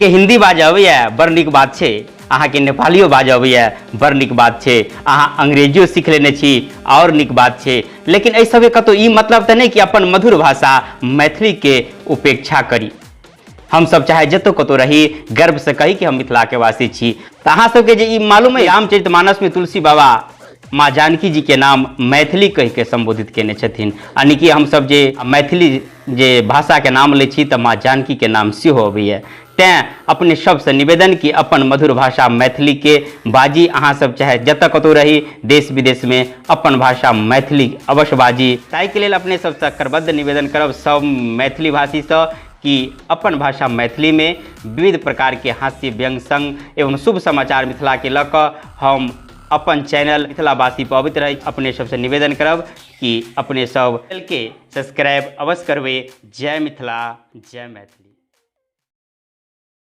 के हिंदी बाजऽ अबैया बड़ नीक बात छै, अहाँके नेपालियो बाजऽ अबैया बड़ नीक बात छै, अहाँ अंग्रेजियो सीख लेने छी और नीक बात छै। लेकिन एहि सबके कतौ ई मतलब तऽ नहि कि अपन मधुर भाषा मैथिली के उपेक्षा करी। हम सब चाहे जतौ कतौ रही गर्व से कही कि हम मिथिला के वासी छी। तऽ अहाँ सबके जे ई मालूम है रामचरितमानस में तुलसी बाबा माँ जानकी जी के नाम मैथिली कह के संबोधित केने छथिन, यानी कि हम सब जे मैथिली जे भाषा के नाम लै छी तऽ माँ जानकी के नाम सेहो अबैया। तैं अपने सबसे निवेदन कि अपन मधुर भाषा मैथिली के बाजी, अहाँ सब चाहे जतऽ कतौ रही देश विदेश में अपन भाषा मैथिली अवश्य बाजी। ताहिके लेल अपने सबसे करबद्ध निवेदन करब सब मैथिली भाषी से कि अपन भाषा मैथिली में विविध प्रकार के हास्य व्यंग संग एवं शुभ समाचार मिथिला के लऽ कऽ हम अपन चैनल मिथिलावासी पर अबैत रही। अपने सबसे निवेदन करब कि अपने सब चैनल के सब्सक्राइब अवश्य करबै। जय मिथिला, जय मैथिली।